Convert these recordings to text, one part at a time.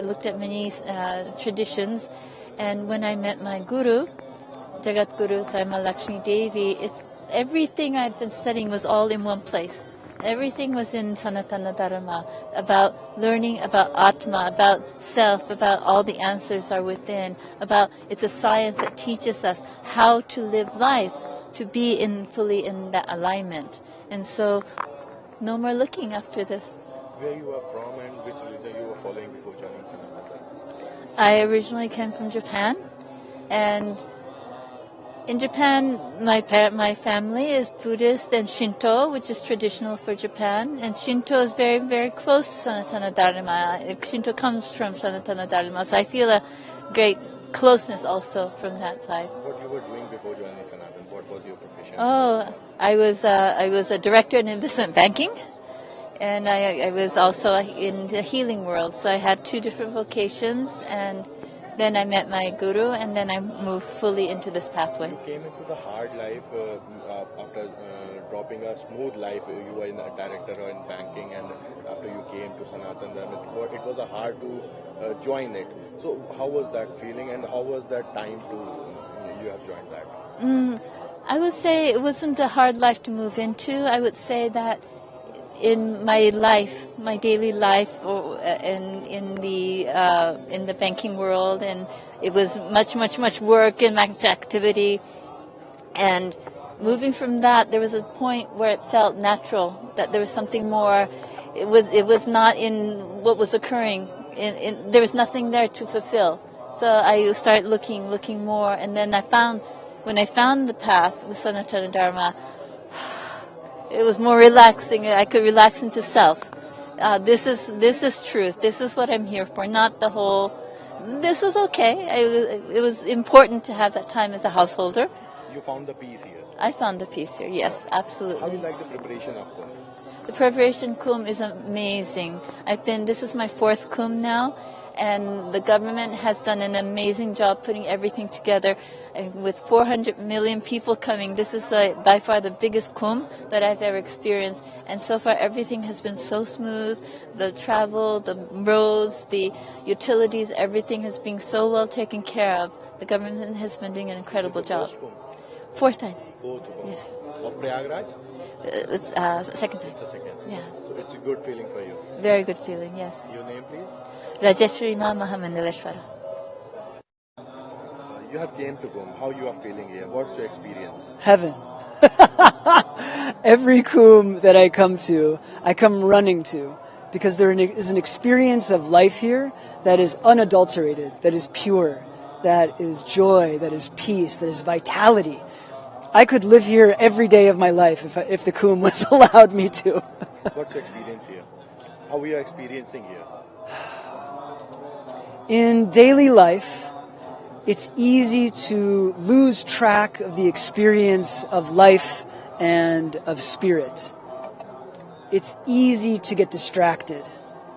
looked at many traditions, and when I met my guru, Jagat Guru Saima Lakshmi Devi, everything I'd been studying was all in one place. Everything was in Sanatana Dharma, about learning about Atma, about self, about all the answers are within, about it's a science that teaches us how to live life, to be fully in that alignment. And so, no more looking after this. Where you are from and which religion you were following before joining Sanatana? I originally came from Japan, and in Japan, my family is Buddhist and Shinto, which is traditional for Japan. And Shinto is very, very close to Sanatana Dharma. Shinto comes from Sanatana Dharma, so I feel a great closeness also from that side. What you were doing before joining Sanatana? What was your profession? Oh, I was a director in investment banking, and I was also in the healing world. So I had two different vocations, and then I met my guru, and then I moved fully into this pathway. You came into the hard life after dropping a smooth life. You were in a director in banking, and after you came to Sanatana, it was hard to join it. So how was that feeling, and how was that time you have joined that? I would say it wasn't a hard life to move into. I would say that in my life, my daily life, or in the banking world, and it was much work and much activity. And moving from that, there was a point where it felt natural, that there was something more. It was not in what was occurring. There was nothing there to fulfill. So I started looking more, and then when I found the path with Sanatana Dharma, it was more relaxing. I could relax into self. This is truth. This is what I'm here for. Not the whole. This was okay. It was important to have that time as a householder. You found the peace here. I found the peace here. Yes, absolutely. How do you like the preparation of Kumbh? The preparation Kumbh is amazing. This is my 4th Kumbh now, and the government has done an amazing job putting everything together. With 400 million people coming, this is by far the biggest Kumbh that I've ever experienced. And so far, everything has been so smooth. The travel, the roads, the utilities, everything has been so well taken care of. The government has been doing an incredible job. 4th time. 4th Kumbh. Yes. Of Prayagraj? It's 2nd time. It's a second. Yeah. So it's a good feeling for you. Very good feeling, yes. Your name, please? Rajeshwari Maha Mandeleshwara. You have came to Kumbh. How you are feeling here? What's your experience? Heaven. Every Kumbh that I come running to, because there is an experience of life here that is unadulterated, that is pure, that is joy, that is peace, that is vitality. I could live here every day of my life if the Kumbh was allowed me to. What's your experience here? How we are experiencing here? In daily life, it's easy to lose track of the experience of life and of spirit. It's easy to get distracted.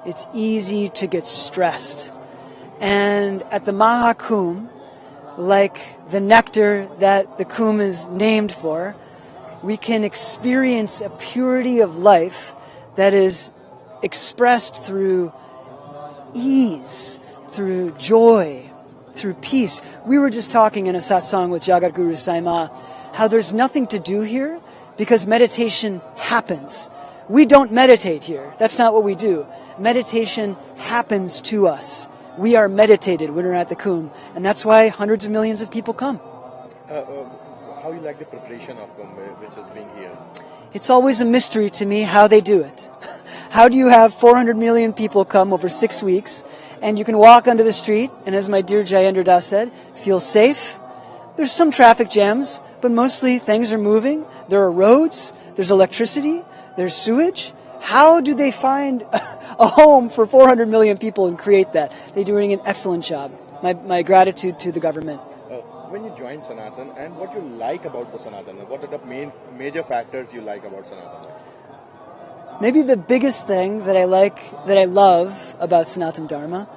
It's easy to get stressed. And at the Mahakumbh, like the nectar that the Kumbh is named for, we can experience a purity of life that is expressed through ease, through joy, through peace. We were just talking in a satsang with Jagat Guru Saima how there's nothing to do here because meditation happens. We don't meditate here. That's not what we do. Meditation happens to us. We are meditated when we're at the Kumbh, and that's why hundreds of millions of people come. How you like the preparation of Kumbh, which is being here? It's always a mystery to me how they do it. How do you have 400 million people come over 6 weeks, and you can walk onto the street, and as my dear Jayendra Das said, feel safe? There's some traffic jams, but mostly things are moving. There are roads, there's electricity, there's sewage. How do they find a home for 400 million people and create that? They're doing an excellent job. My gratitude to the government. When you joined Sanatana, and what you like about the Sanatana? What are the major factors you like about Sanatana? Maybe the biggest thing that I love about Sanatana Dharma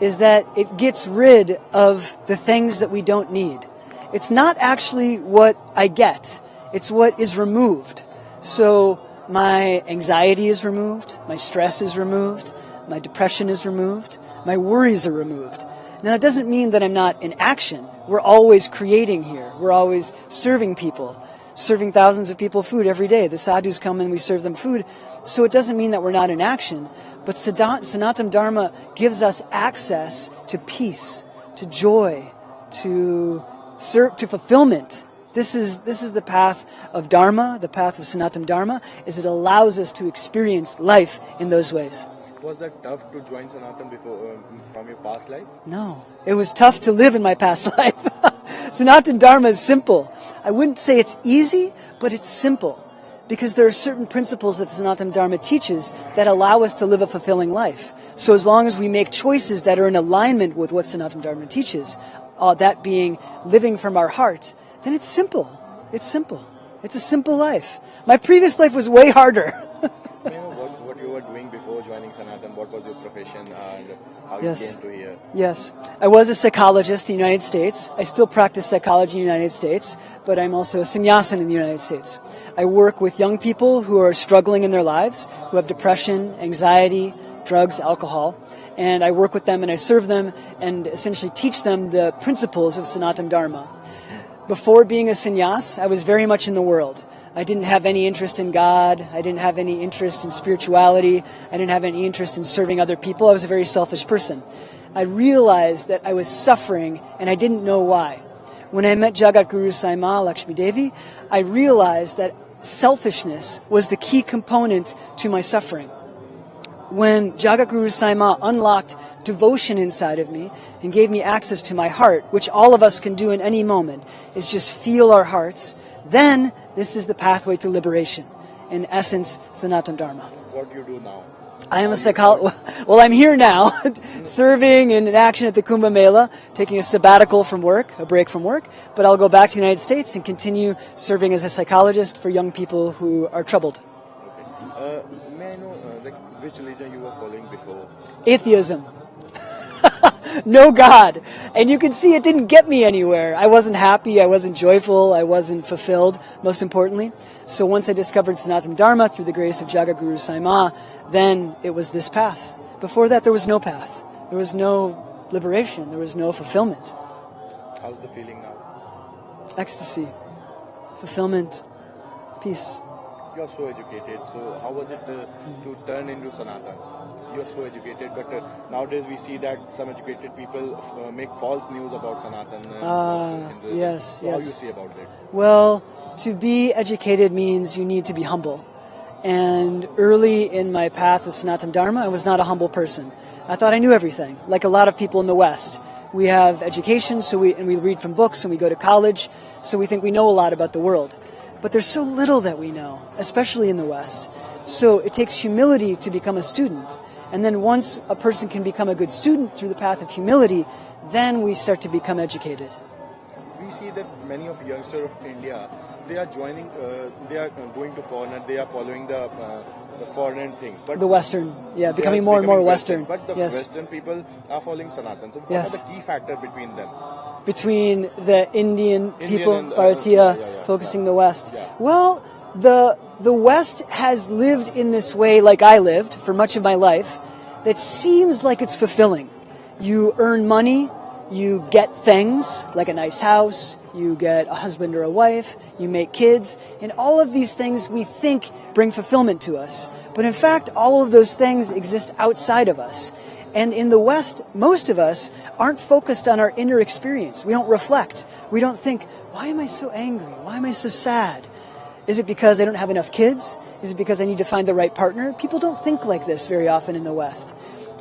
is that it gets rid of the things that we don't need. It's not actually what I get. It's what is removed. So my anxiety is removed, my stress is removed, my depression is removed, My worries are removed. Now, that doesn't mean that I'm not in action. We're always creating here. We're always serving people, serving thousands of people food every day. The sadhus come and we serve them food. So it doesn't mean that we're not in action. But Sanatana Dharma gives us access to peace, to joy, to fulfillment. This is the path of Dharma, the path of Sanatana Dharma, is it allows us to experience life in those ways. Was that tough to join Sanatan before from your past life? No, it was tough to live in my past life. Sanatana Dharma is simple. I wouldn't say it's easy, but it's simple. Because there are certain principles that Sanatana Dharma teaches that allow us to live a fulfilling life. So as long as we make choices that are in alignment with what Sanatana Dharma teaches, that being living from our heart, then it's simple. It's simple. It's a simple life. My previous life was way harder. What you were doing before joining Sanatan? What was your profession and how you came to here? Yes. I was a psychologist in the United States. I still practice psychology in the United States, but I'm also a sannyasin in the United States. I work with young people who are struggling in their lives, who have depression, anxiety, drugs, alcohol, and I work with them and I serve them and essentially teach them the principles of Sanatana Dharma. Before being a sannyas, I was very much in the world. I didn't have any interest in God. I didn't have any interest in spirituality. I didn't have any interest in serving other people. I was a very selfish person. I realized that I was suffering and I didn't know why. When I met Jagat Guru Saima Lakshmi Devi, I realized that selfishness was the key component to my suffering. When Jagat Guru Saima unlocked devotion inside of me and gave me access to my heart, which all of us can do in any moment, is just feel our hearts, then this is the pathway to liberation. In essence, Sanatana Dharma. What do you do now? I am a psychologist. Well, I'm here now, serving in action at the Kumbh Mela, taking a sabbatical from work, a break from work, but I'll go back to the United States and continue serving as a psychologist for young people who are troubled. Okay. May I know which religion you were following before? Atheism. No God. And you can see it didn't get me anywhere. I wasn't happy, I wasn't joyful, I wasn't fulfilled, most importantly. So once I discovered Sanatana Dharma through the grace of Jagat Guru Saima, then it was this path. Before that, there was no path. There was no liberation. There was no fulfillment. How's the feeling now? Ecstasy. Fulfillment. Peace. You're so educated, so how was it to turn into Sanatan? You're so educated, but nowadays we see that some educated people make false news about Sanatan. Yes, so yes. How you see about that? Well, to be educated means you need to be humble. And early in my path of Sanatana Dharma, I was not a humble person. I thought I knew everything, like a lot of people in the West. We have education, and we read from books, and we go to college, so we think we know a lot about the world. But there's so little that we know, especially in the West. So it takes humility to become a student. And then once a person can become a good student through the path of humility, then we start to become educated. We see that many of youngsters of India, they are joining, they are going to foreign, they are following the foreign things. But the Western, becoming more and more Western. But the Western people are following Sanatan. So what are the key factors between them? Between the Indian people, and, Bharatiya, focusing the West. Yeah. Well, the West has lived in this way like I lived for much of my life that seems like it's fulfilling. You earn money, you get things like a nice house, you get a husband or a wife, you make kids, and all of these things we think bring fulfillment to us. But in fact, all of those things exist outside of us. And in the West, most of us aren't focused on our inner experience. We don't reflect. We don't think, why am I so angry? Why am I so sad? Is it because I don't have enough kids? Is it because I need to find the right partner? People don't think like this very often in the West.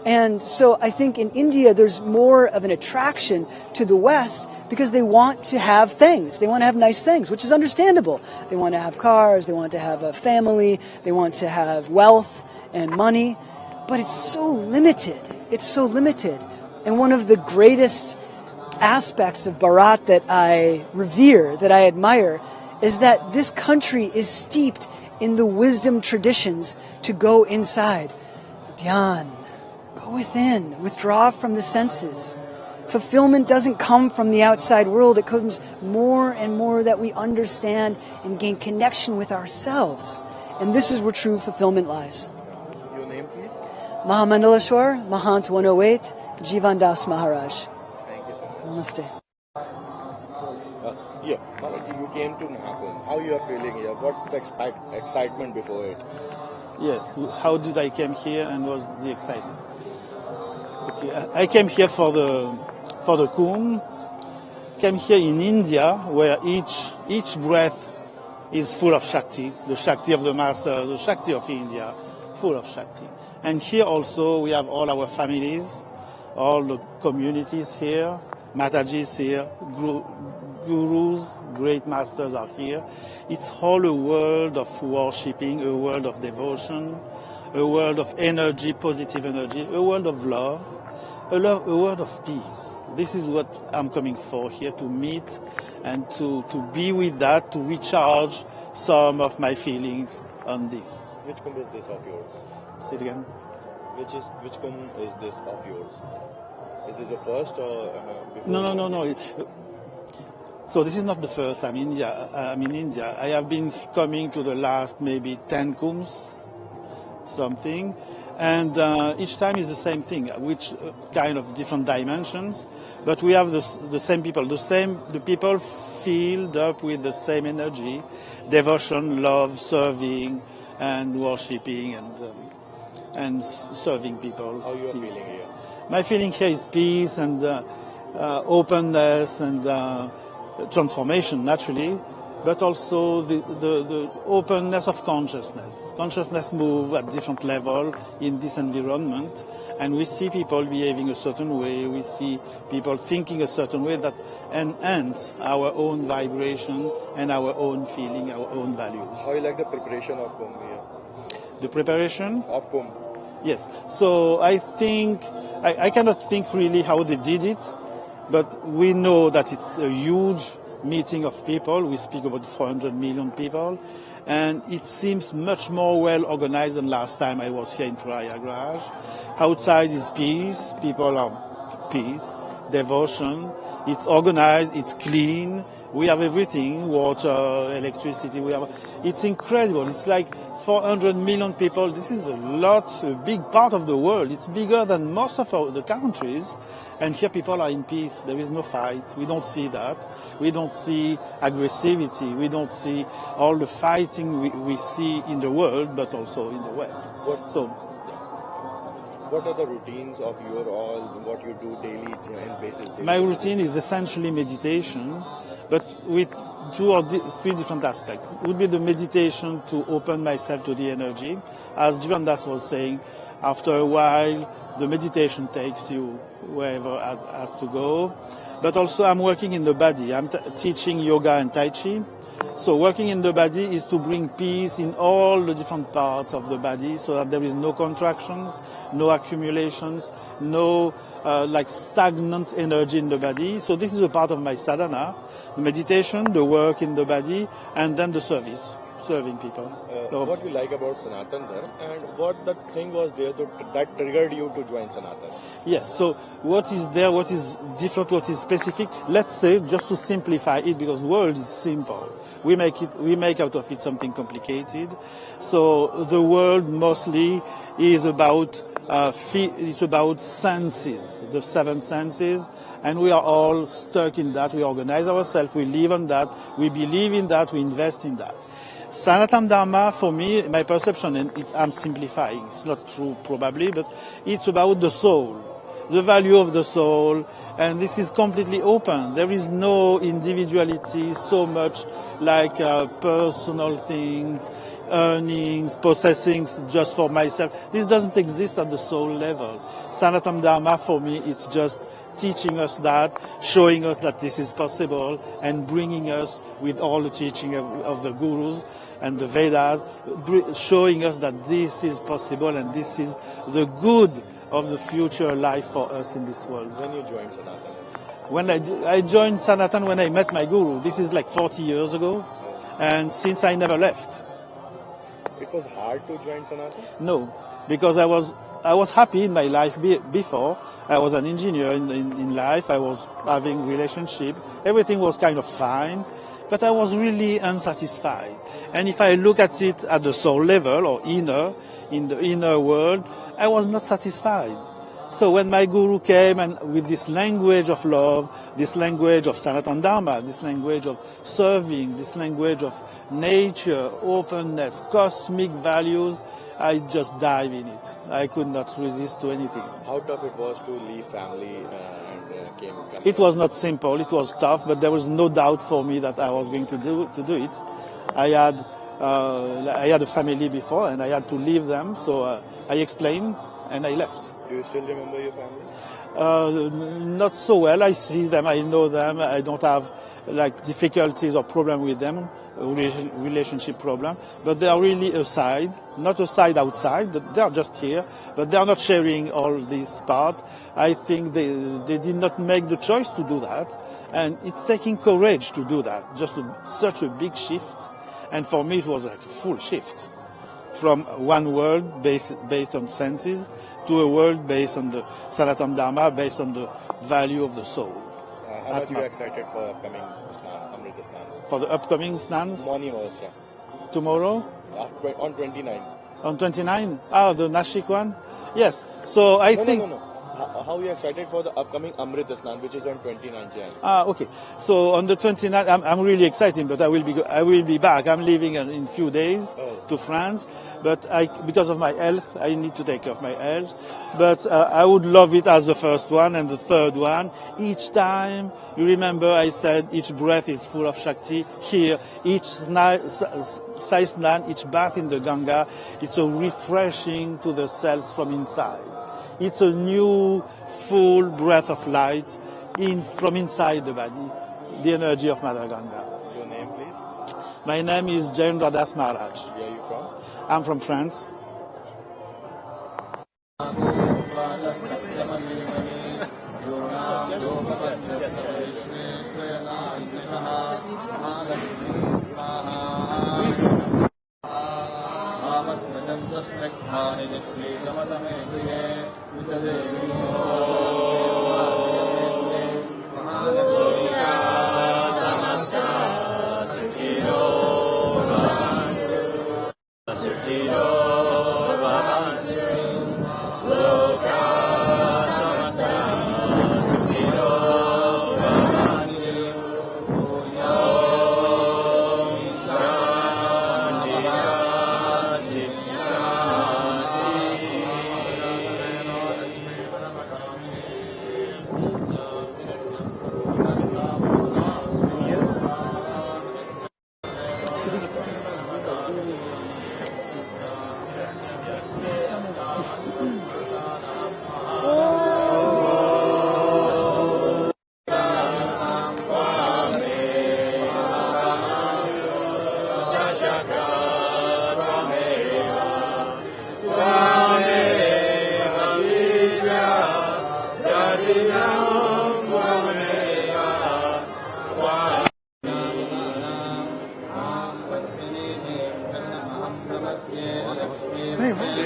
And so I think in India, there's more of an attraction to the West because they want to have things. They want to have nice things, which is understandable. They want to have cars. They want to have a family. They want to have wealth and money. But it's so limited. It's so limited. And one of the greatest aspects of Bharat that I revere, that I admire, is that this country is steeped in the wisdom traditions to go inside. Dhyan, go within, withdraw from the senses. Fulfillment doesn't come from the outside world. It comes more and more that we understand and gain connection with ourselves. And this is where true fulfillment lies. Your name, please? Mahamandaleshwar, Mahant 108, Jivan Das Maharaj. Thank you so much. Namaste. Yeah, Maharaj, you came to Mahakumbh. How you are feeling here? What's the excitement before it? Yes, how did I came here and was the excitement? Okay, I came here for the Kumbh. Came here in India, where each breath is full of Shakti, the Shakti of the Master, the Shakti of India, full of Shakti. And here also we have all our families, all the communities here, Matajis here, Gurus, great masters are here. It's all a world of worshipping, a world of devotion, a world of energy, positive energy, a world of love, a world of peace. This is what I'm coming for here, to meet and to be with that, to recharge some of my feelings on this. Which Kumbh is this of yours? Say it again. Which Kumbh is this of yours? Is this the first or before? No. So this is not the first time in India. I have been coming to the last maybe 10 Kumbhs, something. And each time is the same thing, which kind of different dimensions, but we have the same people. The people filled up with the same energy, devotion, love, serving, and worshipping, and serving people. How you are feeling here? My feeling here is peace and openness and transformation, naturally, but also the openness of consciousness. Consciousness moves at different level in this environment, and we see people behaving a certain way, we see people thinking a certain way that enhance our own vibration and our own feeling, our own values. How you like the preparation of Kumbh here? The preparation? Of Kumbh. Yes. So I think, I cannot think really how they did it, but we know that it's a huge meeting of people. We speak about 400 million people, and it seems much more well organized than last time I was here in Prayagraj. Outside is peace, people are peace, devotion, it's organized, it's clean, we have everything, water, electricity, it's incredible. It's like 400 million people. This is a big part of the world. It's bigger than most of the countries. And here people are in peace. There is no fight. We don't see that. We don't see aggressivity. We don't see all the fighting we see in the world, but also in the West. What are the routines of what you do daily basis? My routine is essentially meditation, but with 2 or 3 different aspects. It would be the meditation to open myself to the energy. As Jivan Das was saying, after a while, the meditation takes you wherever it has to go. But also I'm working in the body. I'm teaching yoga and Tai Chi. So working in the body is to bring peace in all the different parts of the body so that there is no contractions, no accumulations, no stagnant energy in the body. So this is a part of my sadhana, the meditation, the work in the body, and then the service, serving people. What you like about Sanatan Dharma, and what the thing was there that triggered you to join Sanatan? Yes, so what is there, what is different, what is specific? Let's say, just to simplify it, because the world is simple. We make out of it something complicated. So the world mostly is about senses, the 7 senses, and we are all stuck in that. We organize ourselves, we live on that, we believe in that, we invest in that. Sanatana Dharma, for me, my perception, and I'm simplifying, it's not true probably, but it's about the soul, the value of the soul, and this is completely open. There is no individuality so much like personal things, earnings, possessing just for myself. This doesn't exist at the soul level. Sanatana Dharma, for me, it's just teaching us that, showing us that this is possible, and bringing us with all the teaching of the gurus and the Vedas, showing us that this is possible and this is the good of the future life for us in this world. When you joined Sanatan? When I joined Sanatan when I met my guru. This is like 40 years ago, and since I never left. It was hard to join Sanatan? No, because I was happy in my life before. I was an engineer in life. I was having relationship. Everything was kind of fine, but I was really unsatisfied. And if I look at it at the soul level or in the inner world, I was not satisfied. So when my guru came and with this language of love, this language of Sanatana Dharma, this language of serving, this language of nature, openness, cosmic values, I just dive in it. I could not resist to anything. How tough it was to leave family and came? It was not simple. It was tough, but there was no doubt for me that I was going to do it. I had a family before, and I had to leave them. So I explained, and I left. Do you still remember your family? Not so well. I see them. I know them. I don't have like difficulties or problem with them, relationship problem. But they are really aside, not aside outside. They are just here, but they are not sharing all this part. I think they did not make the choice to do that, and it's taking courage to do that. Just such a big shift, and for me it was like a full shift from one world based on senses to a world based on the Sanatana Dharma, based on the value of the souls. How much are you excited for upcoming Amrita Snan? For the upcoming snans? Morning was, Tomorrow? On 29. On 29? Ah, the Nashik one? Yes. So I think... No. How are you excited for the upcoming Amrita Snan, which is on 29th Jan? Okay. So on the 29th, I'm really excited, but I will be back. I'm leaving in a few days to France, but because of my health, I need to take care of my health. But I would love it as the first one and the third one. Each time, you remember I said each breath is full of Shakti. Here, each Sai Snan, each bath in the Ganga, it's so refreshing to the cells from inside. It's a new, full breath of light from inside the body, the energy of Mother Ganga. Your name, please? My name is Jayendra Das Maharaj. Where are you from? I'm from France.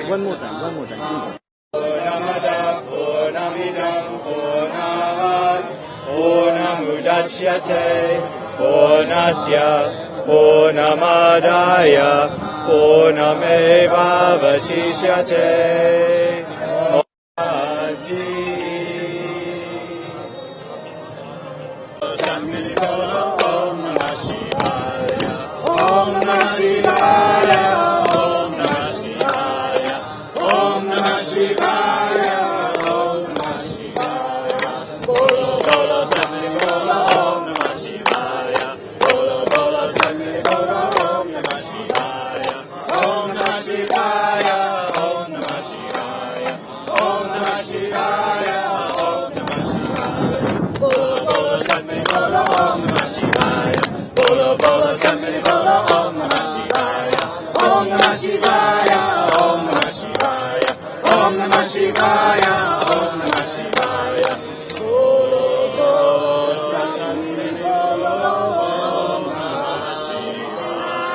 One more time, please. Purnamadaya Purnameva Vasishyate. Om Namah Shivaya, Om Namah Shivaya,